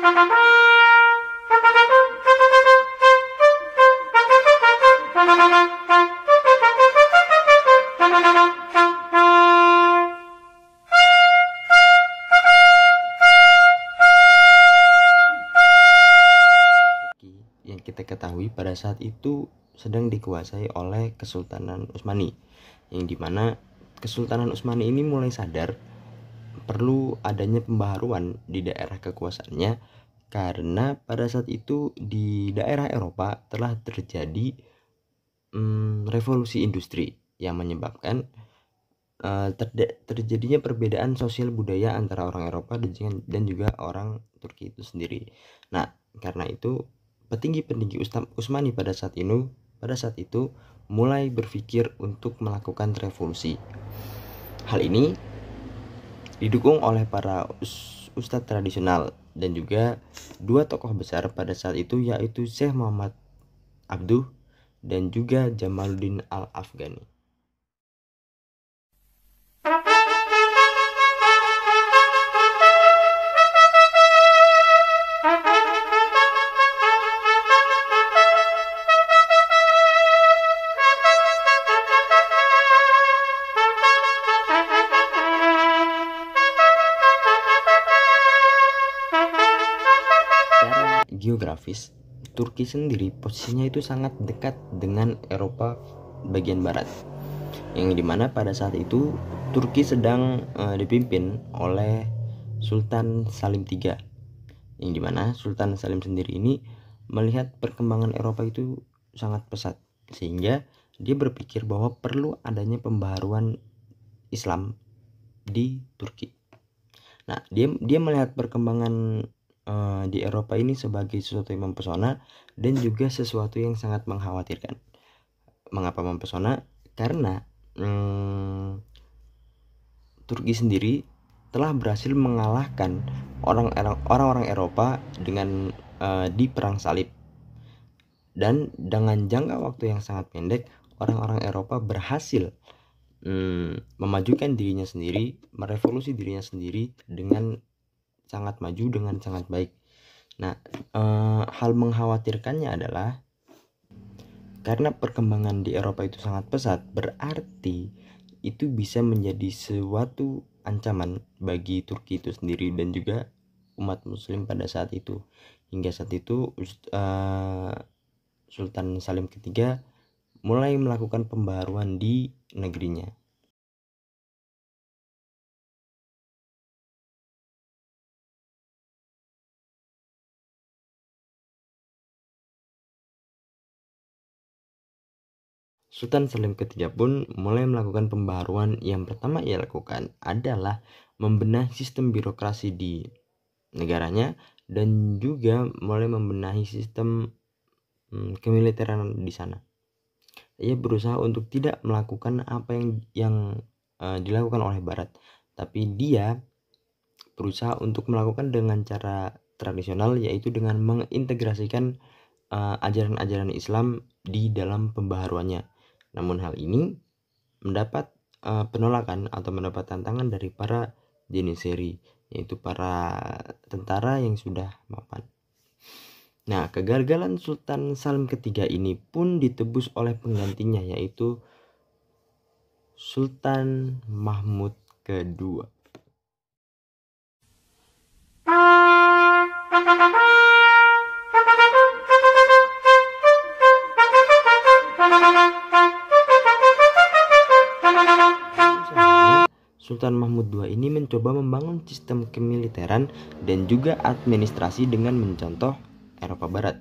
Yang kita ketahui pada saat itu sedang dikuasai oleh Kesultanan Utsmani, yang dimana Kesultanan Utsmani ini mulai sadar perlu adanya pembaharuan di daerah kekuasaannya, karena pada saat itu di daerah Eropa telah terjadi revolusi industri yang menyebabkan terjadinya perbedaan sosial budaya antara orang Eropa dan juga orang Turki itu sendiri. Nah, karena itu petinggi-petinggi Utsmani pada saat itu mulai berpikir untuk melakukan revolusi. Hal ini didukung oleh para ustadz tradisional dan juga dua tokoh besar pada saat itu, yaitu Syekh Muhammad Abduh dan juga Jamaluddin Al-Afghani. Secara geografis, Turki sendiri posisinya itu sangat dekat dengan Eropa bagian barat, yang dimana pada saat itu Turki sedang dipimpin oleh Sultan Salim III, yang dimana Sultan Salim sendiri ini melihat perkembangan Eropa itu sangat pesat, sehingga dia berpikir bahwa perlu adanya pembaharuan Islam di Turki. Nah, dia melihat perkembangan di Eropa ini sebagai sesuatu yang mempesona dan juga sesuatu yang sangat mengkhawatirkan. Mengapa mempesona? Karena Turki sendiri telah berhasil mengalahkan orang-orang Eropa dengan di perang salib, dan dengan jangka waktu yang sangat pendek orang-orang Eropa berhasil memajukan dirinya sendiri, merevolusi dirinya sendiri dengan sangat maju, dengan sangat baik. Nah, hal mengkhawatirkannya adalah karena perkembangan di Eropa itu sangat pesat, berarti itu bisa menjadi suatu ancaman bagi Turki itu sendiri dan juga umat muslim pada saat itu. Hingga saat itu Sultan Salim III mulai melakukan pembaharuan di negerinya. Sultan Salim III pun mulai melakukan pembaharuan. Yang pertama ia lakukan adalah membenahi sistem birokrasi di negaranya dan juga mulai membenahi sistem kemiliteran di sana. Ia berusaha untuk tidak melakukan apa yang dilakukan oleh Barat, tapi dia berusaha untuk melakukan dengan cara tradisional, yaitu dengan mengintegrasikan ajaran-ajaran Islam di dalam pembaharuannya. Namun hal ini mendapat penolakan atau mendapat tantangan dari para Janissary, yaitu para tentara yang sudah mapan. Nah, kegagalan Sultan Salim III ini pun ditebus oleh penggantinya, yaitu Sultan Mahmud II. Sultan Mahmud II ini mencoba membangun sistem kemiliteran dan juga administrasi dengan mencontoh Eropa Barat.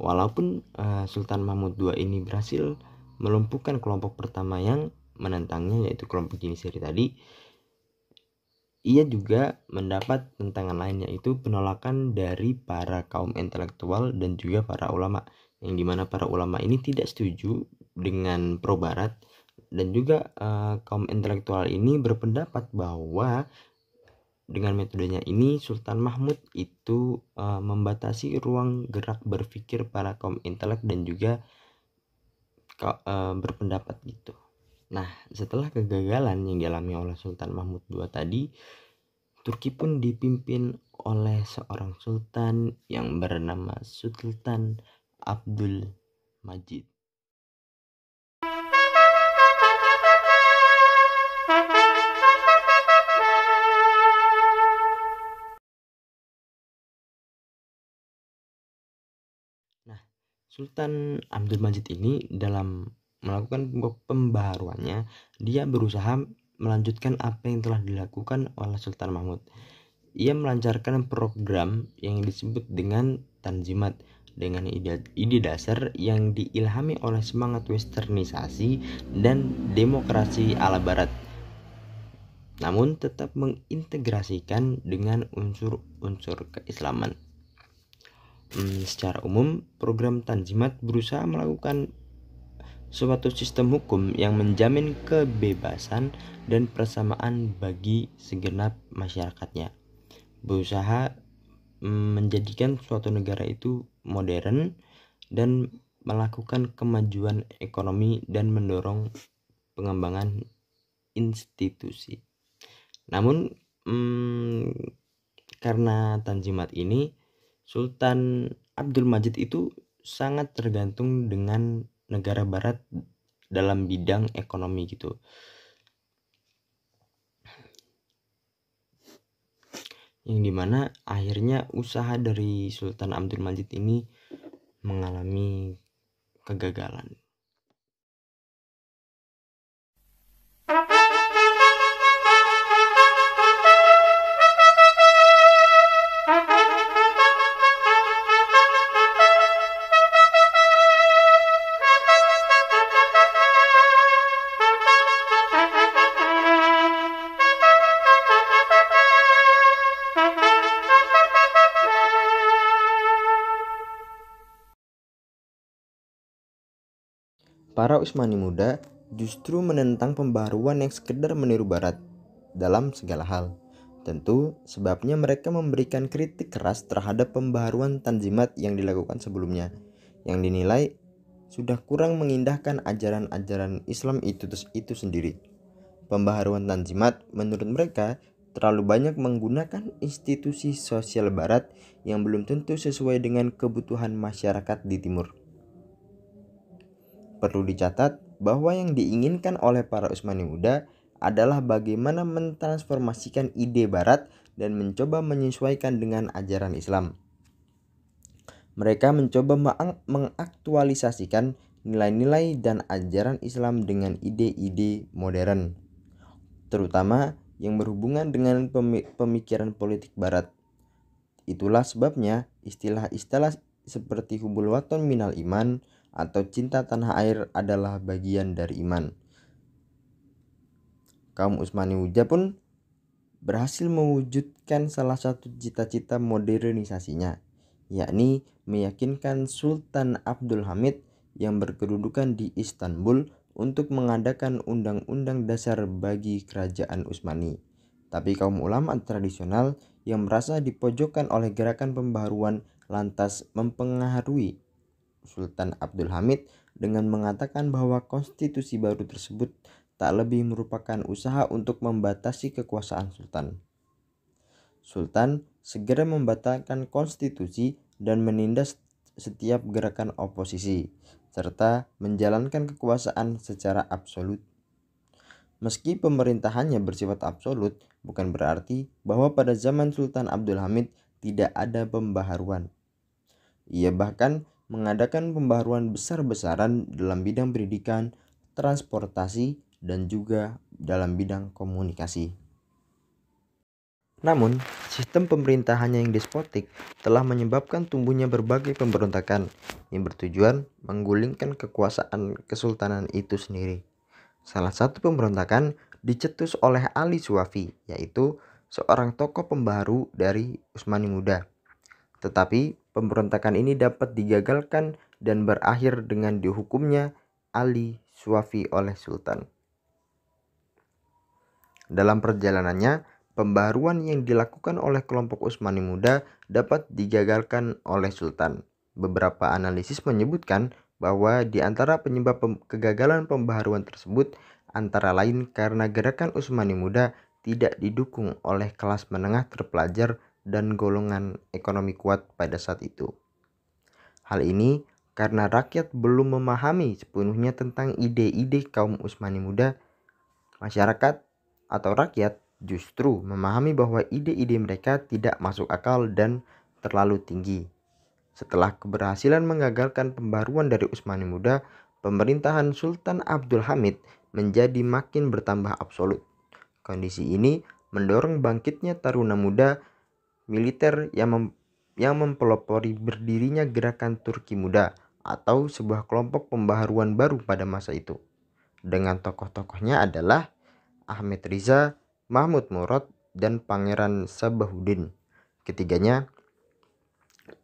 Walaupun Sultan Mahmud II ini berhasil melumpuhkan kelompok pertama yang menentangnya, yaitu kelompok Janissary tadi, ia juga mendapat tantangan lain, yaitu penolakan dari para kaum intelektual dan juga para ulama, yang dimana para ulama ini tidak setuju dengan pro Barat, dan juga kaum intelektual ini berpendapat bahwa dengan metodenya ini Sultan Mahmud itu membatasi ruang gerak berpikir para kaum intelek dan juga berpendapat gitu. Nah, setelah kegagalan yang dialami oleh Sultan Mahmud II tadi, Turki pun dipimpin oleh seorang sultan yang bernama Sultan Abdul Majid. Nah, Sultan Abdul Majid ini dalam melakukan pembaharuannya, dia berusaha melanjutkan apa yang telah dilakukan oleh Sultan Mahmud. Ia melancarkan program yang disebut dengan Tanzimat dengan ide dasar yang diilhami oleh semangat westernisasi dan demokrasi ala barat, namun tetap mengintegrasikan dengan unsur-unsur keislaman. Secara umum, program Tanzimat berusaha melakukan suatu sistem hukum yang menjamin kebebasan dan persamaan bagi segenap masyarakatnya, berusaha menjadikan suatu negara itu modern dan melakukan kemajuan ekonomi dan mendorong pengembangan institusi. Namun karena Tanzimat ini, Sultan Abdul Majid itu sangat tergantung dengan negara barat dalam bidang ekonomi gitu. Yang dimana akhirnya usaha dari Sultan Abdul Majid ini mengalami kegagalan. Para Utsmani muda justru menentang pembaharuan yang sekedar meniru barat dalam segala hal. Tentu sebabnya mereka memberikan kritik keras terhadap pembaharuan Tanzimat yang dilakukan sebelumnya, yang dinilai sudah kurang mengindahkan ajaran-ajaran Islam itu sendiri. Pembaharuan Tanzimat menurut mereka terlalu banyak menggunakan institusi sosial barat yang belum tentu sesuai dengan kebutuhan masyarakat di timur. Perlu dicatat bahwa yang diinginkan oleh para Utsmani muda adalah bagaimana mentransformasikan ide barat dan mencoba menyesuaikan dengan ajaran Islam. Mereka mencoba mengaktualisasikan nilai-nilai dan ajaran Islam dengan ide-ide modern, terutama yang berhubungan dengan pemikiran politik barat. Itulah sebabnya istilah-istilah seperti hubul waton minal iman atau cinta tanah air adalah bagian dari iman. Kaum Utsmani muda pun berhasil mewujudkan salah satu cita-cita modernisasinya, yakni meyakinkan Sultan Abdul Hamid yang berkedudukan di Istanbul untuk mengadakan undang-undang dasar bagi kerajaan Utsmani. Tapi kaum ulama tradisional yang merasa dipojokkan oleh gerakan pembaharuan lantas mempengaruhi Sultan Abdul Hamid dengan mengatakan bahwa konstitusi baru tersebut tak lebih merupakan usaha untuk membatasi kekuasaan Sultan. Sultan segera membatalkan konstitusi dan menindas setiap gerakan oposisi, serta menjalankan kekuasaan secara absolut. Meski pemerintahannya bersifat absolut, bukan berarti bahwa pada zaman Sultan Abdul Hamid tidak ada pembaharuan. Ia bahkan mengadakan pembaharuan besar-besaran dalam bidang pendidikan, transportasi, dan juga dalam bidang komunikasi. Namun, sistem pemerintahannya yang despotik telah menyebabkan tumbuhnya berbagai pemberontakan yang bertujuan menggulingkan kekuasaan kesultanan itu sendiri. Salah satu pemberontakan dicetus oleh Ali Suwafi, yaitu seorang tokoh pembaharu dari Utsmani muda. Tetapi pemberontakan ini dapat digagalkan dan berakhir dengan dihukumnya Ali Suwafi oleh Sultan. Dalam perjalanannya, pembaharuan yang dilakukan oleh kelompok Utsmani muda dapat digagalkan oleh Sultan. Beberapa analisis menyebutkan bahwa di antara penyebab kegagalan pembaharuan tersebut antara lain karena gerakan Utsmani muda tidak didukung oleh kelas menengah terpelajar dan golongan ekonomi kuat pada saat itu. Hal ini karena rakyat belum memahami sepenuhnya tentang ide-ide kaum Utsmani muda. Masyarakat atau rakyat justru memahami bahwa ide-ide mereka tidak masuk akal dan terlalu tinggi. Setelah keberhasilan menggagalkan pembaruan dari Utsmani muda, pemerintahan Sultan Abdul Hamid menjadi makin bertambah absolut. Kondisi ini mendorong bangkitnya taruna muda militer yang mempelopori berdirinya gerakan Turki Muda atau sebuah kelompok pembaharuan baru pada masa itu. Dengan tokoh-tokohnya adalah Ahmed Riza, Mahmud Murad, dan Pangeran Sabahuddin. Ketiganya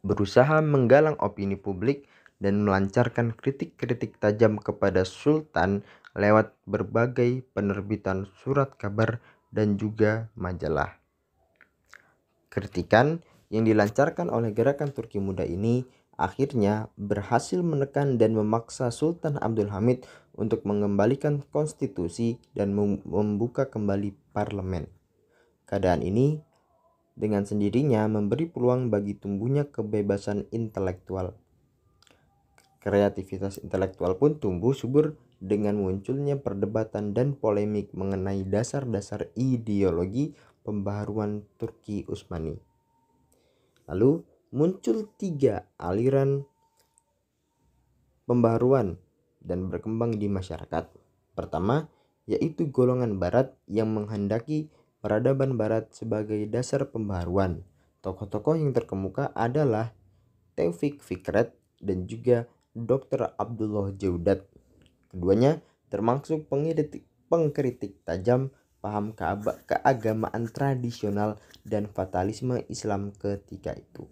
berusaha menggalang opini publik dan melancarkan kritik-kritik tajam kepada Sultan lewat berbagai penerbitan surat kabar dan juga majalah. Kritikan yang dilancarkan oleh gerakan Turki Muda ini akhirnya berhasil menekan dan memaksa Sultan Abdul Hamid untuk mengembalikan konstitusi dan membuka kembali parlemen. Keadaan ini dengan sendirinya memberi peluang bagi tumbuhnya kebebasan intelektual. Kreativitas intelektual pun tumbuh subur dengan munculnya perdebatan dan polemik mengenai dasar-dasar ideologi pembaharuan Turki Utsmani. Lalu muncul 3 aliran pembaharuan dan berkembang di masyarakat. Pertama, yaitu golongan barat yang menghendaki peradaban barat sebagai dasar pembaharuan. Tokoh-tokoh yang terkemuka adalah Taufik Fikret dan juga Dr. Abdullah Jaudat. Keduanya termasuk pengkritik tajam paham keagamaan tradisional dan fatalisme Islam ketika itu.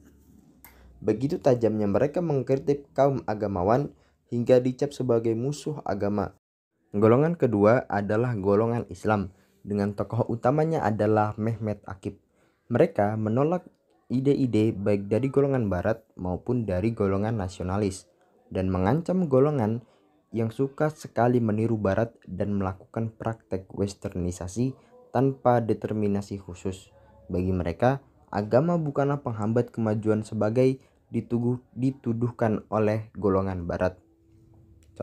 Begitu tajamnya mereka mengkritik kaum agamawan hingga dicap sebagai musuh agama. Golongan kedua adalah golongan Islam, dengan tokoh utamanya adalah Mehmet Akif. Mereka menolak ide-ide baik dari golongan barat maupun dari golongan nasionalis dan mengancam golongan yang suka sekali meniru barat dan melakukan praktek westernisasi tanpa determinasi khusus. Bagi mereka, agama bukanlah penghambat kemajuan sebagai dituduhkan oleh golongan barat.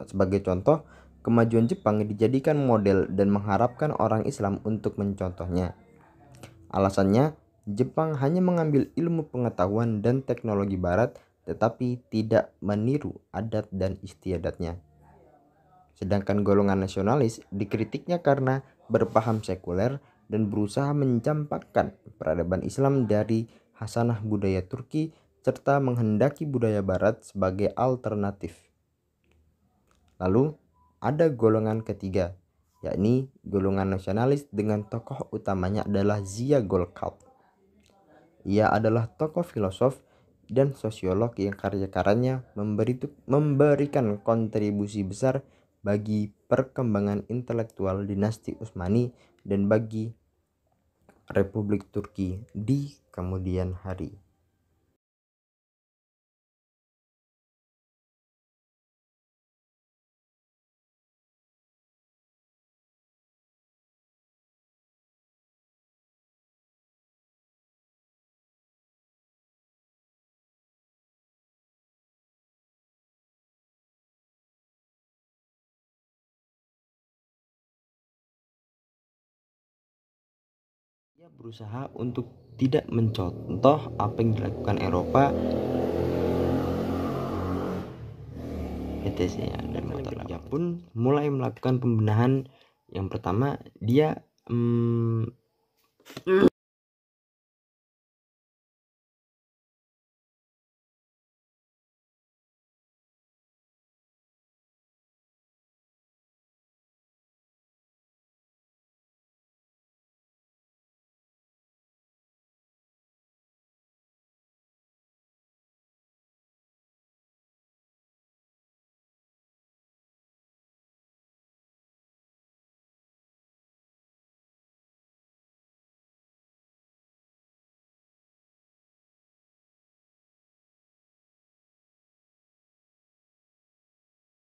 Sebagai contoh, kemajuan Jepang dijadikan model dan mengharapkan orang Islam untuk mencontohnya. Alasannya, Jepang hanya mengambil ilmu pengetahuan dan teknologi barat tetapi tidak meniru adat dan istiadatnya. Sedangkan golongan nasionalis dikritiknya karena berpaham sekuler dan berusaha mencampakkan peradaban Islam dari hasanah budaya Turki serta menghendaki budaya barat sebagai alternatif. Lalu ada golongan ketiga, yakni golongan nasionalis dengan tokoh utamanya adalah Zia Golkalt. Ia adalah tokoh filosof dan sosiolog yang karya-karyanya memberikan kontribusi besar bagi perkembangan intelektual dinasti Utsmani dan bagi Republik Turki di kemudian hari. Ia berusaha untuk tidak mencontoh apa yang dilakukan Eropa, etc. Dan dia pun mulai melakukan pembenahan. Yang pertama, dia